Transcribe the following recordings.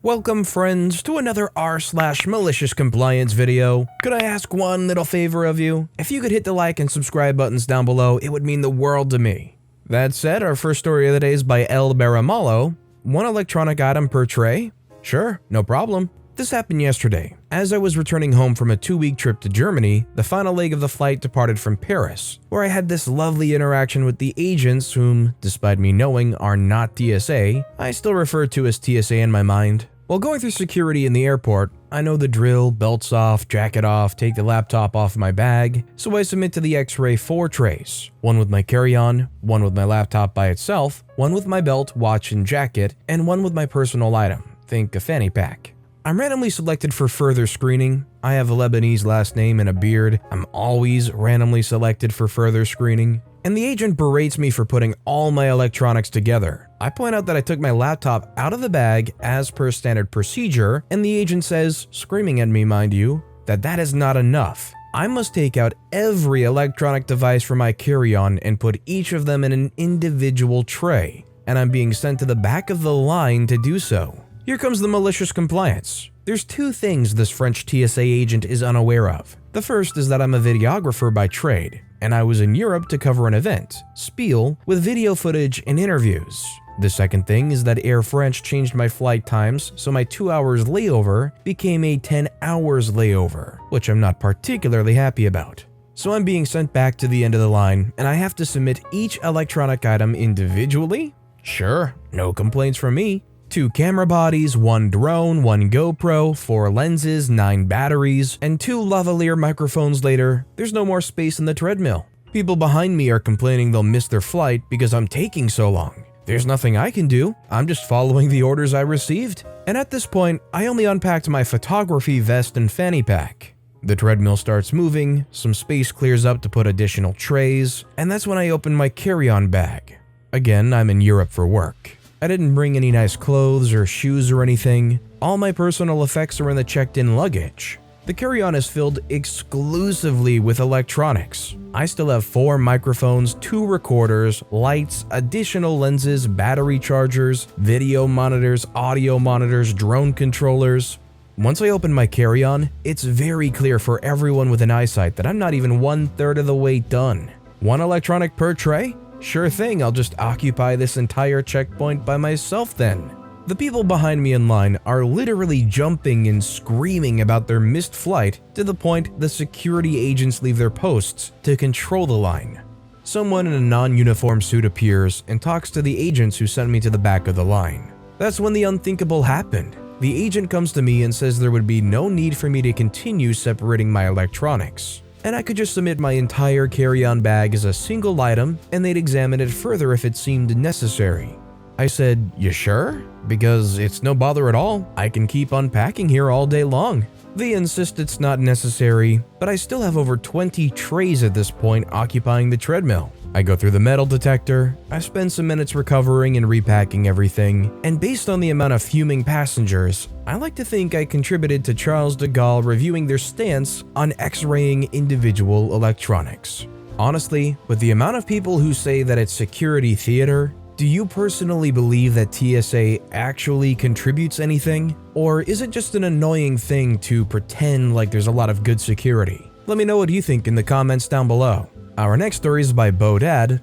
Welcome friends to another r/malicious compliance video. Could I ask one little favor of you? If you could hit the like and subscribe buttons down below, it would mean the world to me. That said, our first story of the day is by El Baramalo. One electronic item per tray? Sure, no problem. This happened yesterday. As I was returning home from a 2-week trip to Germany, the final leg of the flight departed from Paris, where I had this lovely interaction with the agents whom, despite me knowing are not TSA, I still refer to as TSA in my mind. While going through security in the airport, I know the drill: belts off, jacket off, take the laptop off my bag, so I submit to the X-ray 4 trays, one with my carry-on, one with my laptop by itself, one with my belt, watch and jacket, and one with my personal item, think a fanny pack. I'm randomly selected for further screening. I have a Lebanese last name and a beard. I'm always randomly selected for further screening. And the agent berates me for putting all my electronics together. I point out that I took my laptop out of the bag as per standard procedure, and the agent says, screaming at me mind you, that is not enough. I must take out every electronic device from my carry-on and put each of them in an individual tray, and I'm being sent to the back of the line to do so. Here comes the malicious compliance. There's 2 things this French TSA agent is unaware of. The first is that I'm a videographer by trade, and I was in Europe to cover an event, Spiel, with video footage and interviews. The second thing is that Air France changed my flight times, so my 2 hours layover became a 10 hours layover, which I'm not particularly happy about. So I'm being sent back to the end of the line, and I have to submit each electronic item individually? Sure, no complaints from me. 2 camera bodies, 1 drone, 1 GoPro, 4 lenses, 9 batteries, and 2 lavalier microphones later, there's no more space in the treadmill. People behind me are complaining they'll miss their flight because I'm taking so long. There's nothing I can do, I'm just following the orders I received. And at this point, I only unpacked my photography vest and fanny pack. The treadmill starts moving, some space clears up to put additional trays, and that's when I open my carry-on bag. Again, I'm in Europe for work. I didn't bring any nice clothes or shoes or anything. All my personal effects are in the checked-in luggage. The carry-on is filled exclusively with electronics. I still have 4 microphones, 2 recorders, lights, additional lenses, battery chargers, video monitors, audio monitors, drone controllers. Once I open my carry-on, it's very clear for everyone with an eyesight that I'm not even 1/3 of the way done. 1 electronic per tray? Sure thing, I'll just occupy this entire checkpoint by myself then. The people behind me in line are literally jumping and screaming about their missed flight to the point the security agents leave their posts to control the line. Someone in a non-uniform suit appears and talks to the agents who sent me to the back of the line. That's when the unthinkable happened. The agent comes to me and says there would be no need for me to continue separating my electronics, and I could just submit my entire carry-on bag as a single item and they'd examine it further if it seemed necessary. I said, you sure? Because it's no bother at all. I can keep unpacking here all day long. They insist it's not necessary, but I still have over 20 trays at this point occupying the treadmill. I go through the metal detector, I spend some minutes recovering and repacking everything, and based on the amount of fuming passengers, I like to think I contributed to Charles de Gaulle reviewing their stance on X-raying individual electronics. Honestly, with the amount of people who say that it's security theater, do you personally believe that TSA actually contributes anything? Or is it just an annoying thing to pretend like there's a lot of good security? Let me know what you think in the comments down below. Our next story is by Bodad.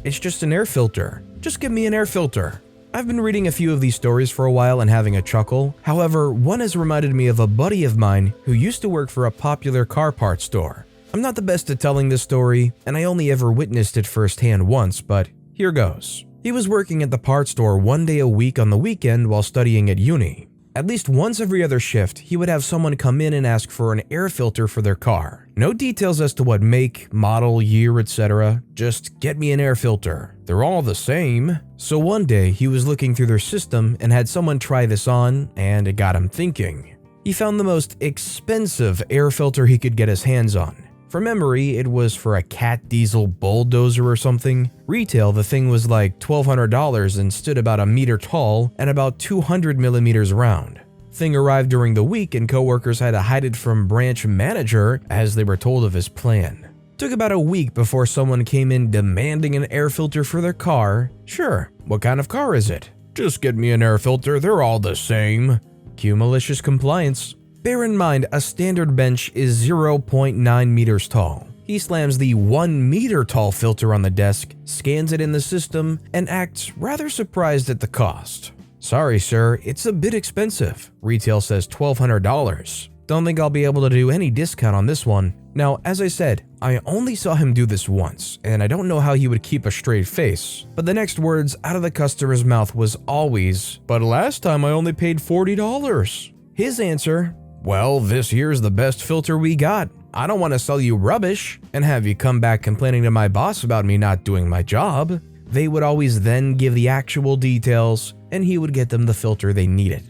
It's just an air filter. Just give me an air filter. I've been reading a few of these stories for a while and having a chuckle. However, one has reminded me of a buddy of mine who used to work for a popular car parts store. I'm not the best at telling this story, and I only ever witnessed it firsthand once, but here goes. He was working at the parts store 1 day a week on the weekend while studying at uni. At least once every other shift, he would have someone come in and ask for an air filter for their car. No details as to what make, model, year, etc. Just get me an air filter. They're all the same. So one day, he was looking through their system and had someone try this on, and it got him thinking. He found the most expensive air filter he could get his hands on. From memory, it was for a Cat Diesel bulldozer or something. Retail, the thing was like $1,200 and stood about a meter tall and about 200 millimeters round. Thing arrived during the week and coworkers had to hide it from branch manager as they were told of his plan. Took about a week before someone came in demanding an air filter for their car. Sure, what kind of car is it? Just get me an air filter, they're all the same. Cue malicious compliance. Bear in mind, a standard bench is 0.9 meters tall. He slams the 1 meter tall filter on the desk, scans it in the system, and acts rather surprised at the cost. Sorry, sir, it's a bit expensive. Retail says $1,200. Don't think I'll be able to do any discount on this one. Now, as I said, I only saw him do this once, and I don't know how he would keep a straight face. But the next words out of the customer's mouth was always, "But last time I only paid $40. His answer, "Well, this here's the best filter we got. I don't want to sell you rubbish and have you come back complaining to my boss about me not doing my job." They would always then give the actual details, and he would get them the filter they needed.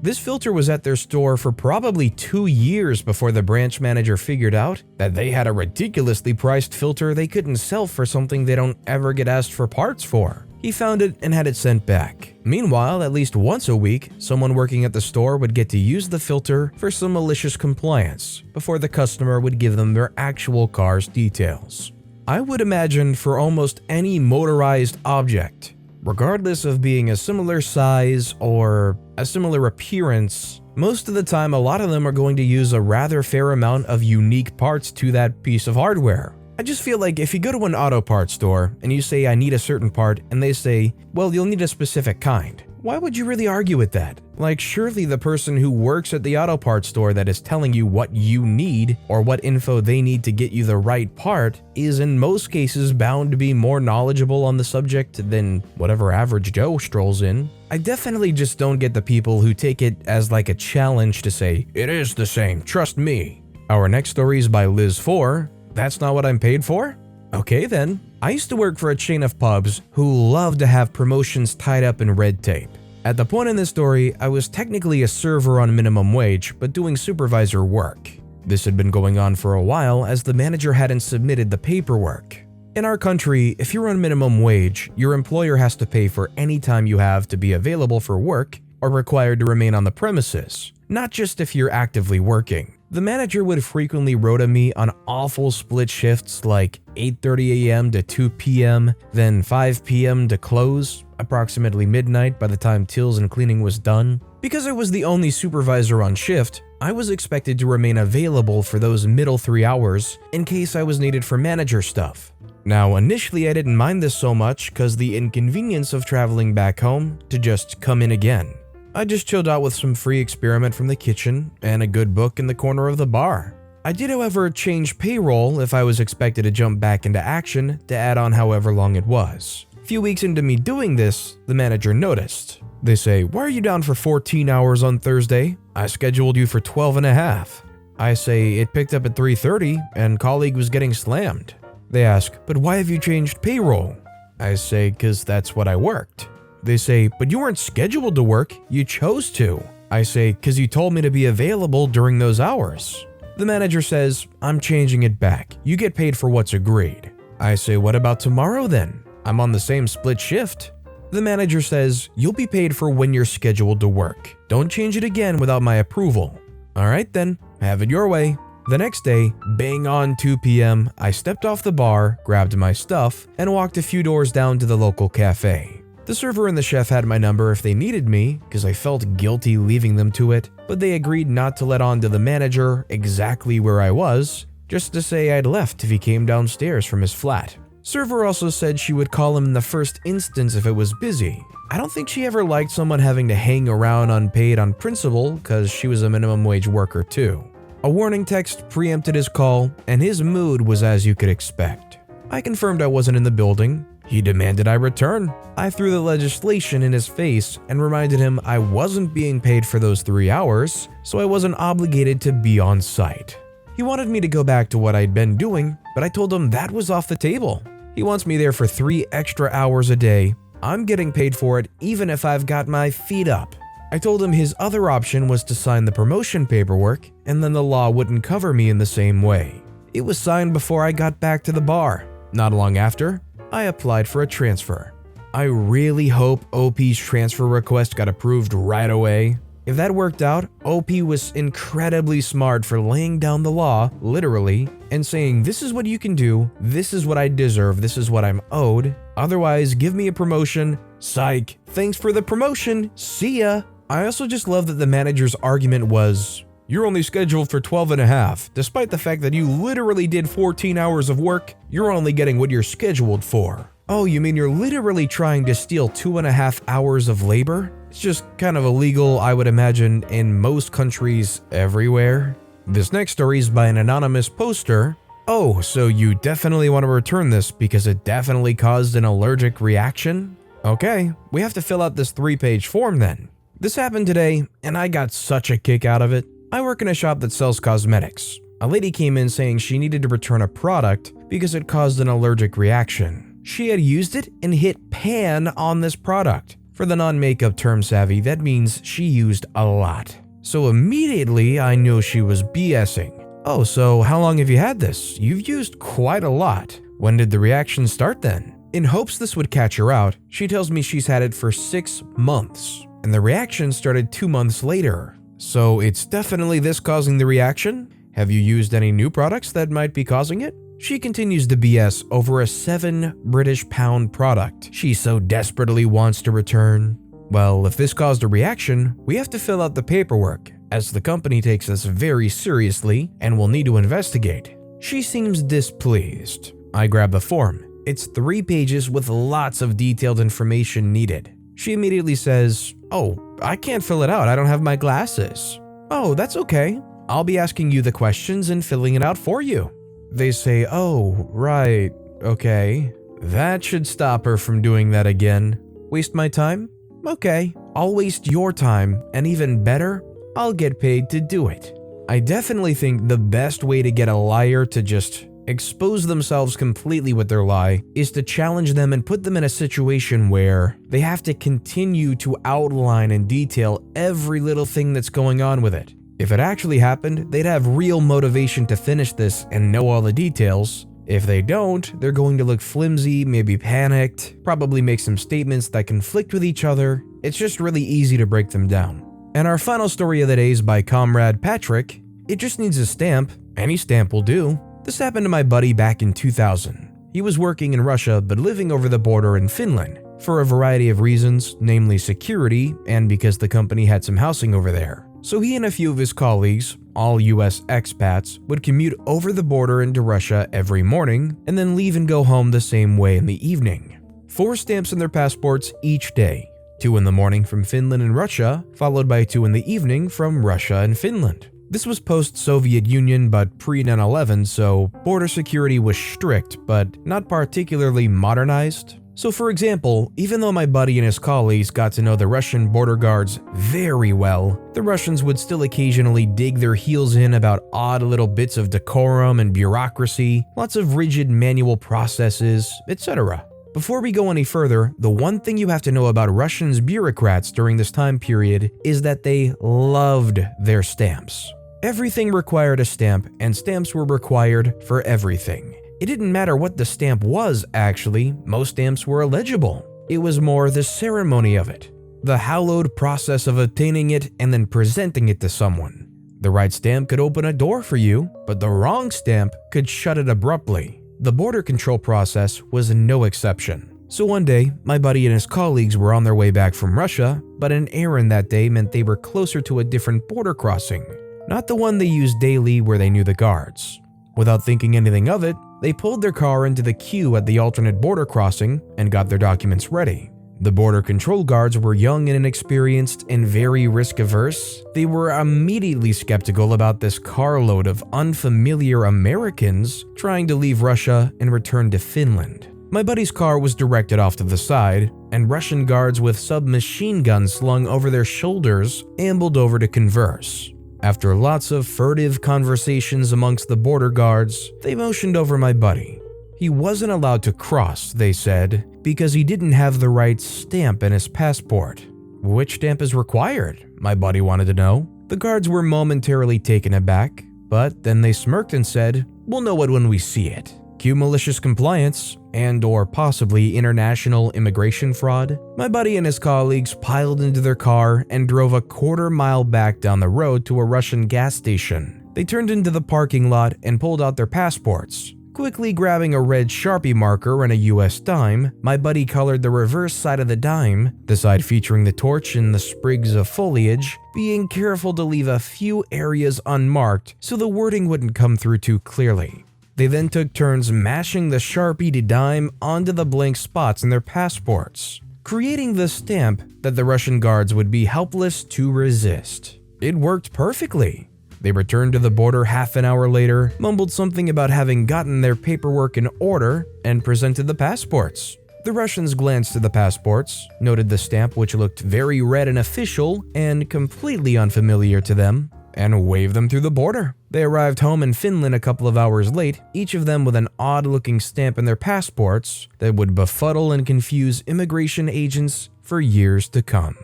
This filter was at their store for probably 2 years before the branch manager figured out that they had a ridiculously priced filter they couldn't sell for something they don't ever get asked for parts for. He found it and had it sent back. Meanwhile, at least once a week, someone working at the store would get to use the filter for some malicious compliance before the customer would give them their actual car's details. I would imagine for almost any motorized object, regardless of being a similar size or a similar appearance, most of the time a lot of them are going to use a rather fair amount of unique parts to that piece of hardware. I just feel like if you go to an auto parts store and you say I need a certain part and they say, well, you'll need a specific kind, why would you really argue with that? Like, surely the person who works at the auto parts store that is telling you what you need or what info they need to get you the right part is in most cases bound to be more knowledgeable on the subject than whatever average Joe strolls in. I definitely just don't get the people who take it as like a challenge to say, it is the same, trust me. Our next story is by Liz4. That's not what I'm paid for? Okay then. I used to work for a chain of pubs who loved to have promotions tied up in red tape. At the point in this story, I was technically a server on minimum wage, but doing supervisor work. This had been going on for a while as the manager hadn't submitted the paperwork. In our country, if you're on minimum wage, your employer has to pay for any time you have to be available for work or required to remain on the premises, not just if you're actively working. The manager would frequently rota me on awful split shifts like 8:30 a.m. to 2 p.m., then 5 p.m. to close, approximately midnight by the time tills and cleaning was done. Because I was the only supervisor on shift, I was expected to remain available for those middle 3 hours in case I was needed for manager stuff. Now, initially I didn't mind this so much because the inconvenience of traveling back home to just come in again. I just chilled out with some free experiment from the kitchen and a good book in the corner of the bar. I did, however, change payroll if I was expected to jump back into action to add on however long it was. A few weeks into me doing this, the manager noticed. They say, "Why are you down for 14 hours on Thursday? I scheduled you for 12 and a half. I say, "It picked up at 3:30 and colleague was getting slammed." They ask, "But why have you changed payroll?" I say, "'Cause that's what I worked." They say, "But you weren't scheduled to work, you chose to." I say, "'Cause you told me to be available during those hours." The manager says, "I'm changing it back. You get paid for what's agreed." I say, "What about tomorrow then? I'm on the same split shift." The manager says, "You'll be paid for when you're scheduled to work. Don't change it again without my approval." Alright then, have it your way. The next day, bang on 2 p.m., I stepped off the bar, grabbed my stuff, and walked a few doors down to the local cafe. The server and the chef had my number if they needed me, because I felt guilty leaving them to it, but they agreed not to let on to the manager exactly where I was, just to say I'd left if he came downstairs from his flat. Server also said she would call him in the first instance if it was busy. I don't think she ever liked someone having to hang around unpaid on principle, because she was a minimum wage worker too. A warning text preempted his call, and his mood was as you could expect. I confirmed I wasn't in the building. He demanded I return. I threw the legislation in his face and reminded him I wasn't being paid for those 3 hours, so I wasn't obligated to be on site. He wanted me to go back to what I'd been doing, but I told him that was off the table. He wants me there for 3 extra hours a day. I'm getting paid for it even if I've got my feet up. I told him his other option was to sign the promotion paperwork, and then the law wouldn't cover me in the same way. It was signed before I got back to the bar. Not long after, I applied for a transfer. I really hope OP's transfer request got approved right away. If that worked out, OP was incredibly smart for laying down the law, literally, and saying this is what you can do, this is what I deserve, this is what I'm owed. Otherwise, give me a promotion. Psych, thanks for the promotion, see ya. I also just love that the manager's argument was, "You're only scheduled for 12 and a half. Despite the fact that you literally did 14 hours of work, you're only getting what you're scheduled for." Oh, you mean you're literally trying to steal 2.5 hours of labor? It's just kind of illegal, I would imagine, in most countries everywhere. This next story is by an anonymous poster. Oh, so you definitely want to return this because it definitely caused an allergic reaction? Okay, we have to fill out this 3-page form then. This happened today, and I got such a kick out of it. I work in a shop that sells cosmetics. A lady came in saying she needed to return a product because it caused an allergic reaction. She had used it and hit pan on this product. For the non-makeup term savvy, that means she used a lot. So immediately I knew she was BSing. Oh, so how long have you had this? You've used quite a lot. When did the reaction start then? In hopes this would catch her out, she tells me she's had it for 6 months, and the reaction started 2 months later. So it's definitely this causing the reaction? Have you used any new products that might be causing it? She continues to BS over a £7 product she so desperately wants to return. Well, if this caused a reaction, we have to fill out the paperwork, as the company takes this very seriously and will need to investigate. She seems displeased. I grab the form. It's 3 pages with lots of detailed information needed. She immediately says, "Oh, I can't fill it out, I don't have my glasses." "Oh, that's okay. I'll be asking you the questions and filling it out for you." They say, "Oh, right, okay." That should stop her from doing that again. Waste my time? Okay, I'll waste your time, and even better, I'll get paid to do it. I definitely think the best way to get a liar to just expose themselves completely with their lie is to challenge them and put them in a situation where they have to continue to outline and detail every little thing that's going on with it. If it actually happened, they'd have real motivation to finish this and know all the details. If they don't, they're going to look flimsy, maybe panicked, probably make some statements that conflict with each other. It's just really easy to break them down. And our final story of the day is by Comrade Patrick. It just needs a stamp. Any stamp will do. This happened to my buddy back in 2000. He was working in Russia but living over the border in Finland for a variety of reasons, namely security and because the company had some housing over there. So he and a few of his colleagues, all US expats, would commute over the border into Russia every morning and then leave and go home the same way in the evening. 4 stamps in their passports each day. 2 in the morning from Finland and Russia, followed by 2 in the evening from Russia and Finland. This was post-Soviet Union but pre-9/11, so border security was strict but not particularly modernized. So for example, even though my buddy and his colleagues got to know the Russian border guards very well, the Russians would still occasionally dig their heels in about odd little bits of decorum and bureaucracy, lots of rigid manual processes, etc. Before we go any further, the one thing you have to know about Russians' bureaucrats during this time period is that they loved their stamps. Everything required a stamp, and stamps were required for everything. It didn't matter what the stamp was, actually, most stamps were illegible. It was more the ceremony of it, the hallowed process of obtaining it and then presenting it to someone. The right stamp could open a door for you, but the wrong stamp could shut it abruptly. The border control process was no exception. So one day, my buddy and his colleagues were on their way back from Russia, but an errand that day meant they were closer to a different border crossing, not the one they used daily where they knew the guards. Without thinking anything of it, they pulled their car into the queue at the alternate border crossing and got their documents ready. The border control guards were young and inexperienced and very risk-averse. They were immediately skeptical about this carload of unfamiliar Americans trying to leave Russia and return to Finland. My buddy's car was directed off to the side, and Russian guards with submachine guns slung over their shoulders ambled over to converse. After lots of furtive conversations amongst the border guards, they motioned over my buddy. He wasn't allowed to cross, they said, because he didn't have the right stamp in his passport. Which stamp is required? My buddy wanted to know. The guards were momentarily taken aback, but then they smirked and said, "We'll know it when we see it." Cue malicious compliance and or possibly international immigration fraud. My buddy and his colleagues piled into their car and drove a quarter-mile back down the road to a Russian gas station. They turned into the parking lot and pulled out their passports. Quickly grabbing a red Sharpie marker and a US dime, my buddy colored the reverse side of the dime, the side featuring the torch and the sprigs of foliage, being careful to leave a few areas unmarked so the wording wouldn't come through too clearly. They then took turns mashing the Sharpie dime onto the blank spots in their passports, creating the stamp that the Russian guards would be helpless to resist. It worked perfectly. They returned to the border half an hour later, mumbled something about having gotten their paperwork in order, and presented the passports. The Russians glanced at the passports, noted the stamp which looked very red and official and completely unfamiliar to them, and waved them through the border. They arrived home in Finland a couple of hours late, each of them with an odd-looking stamp in their passports that would befuddle and confuse immigration agents for years to come.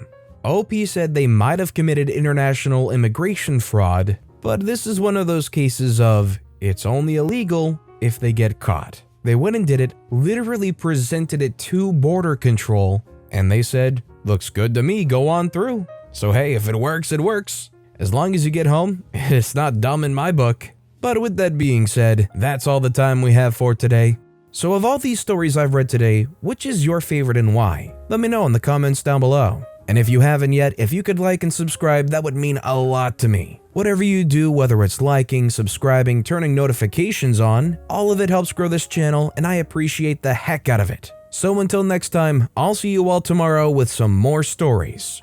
OP said they might have committed international immigration fraud, but this is one of those cases of it's only illegal if they get caught. They went and did it, literally presented it to border control, and they said, "Looks good to me, go on through." So hey, if it works, it works. As long as you get home, it's not dumb in my book. But with that being said, that's all the time we have for today. So of all these stories I've read today, which is your favorite and why? Let me know in the comments down below. And if you haven't yet, if you could like and subscribe, that would mean a lot to me. Whatever you do, whether it's liking, subscribing, turning notifications on, all of it helps grow this channel and I appreciate the heck out of it. So until next time, I'll see you all tomorrow with some more stories.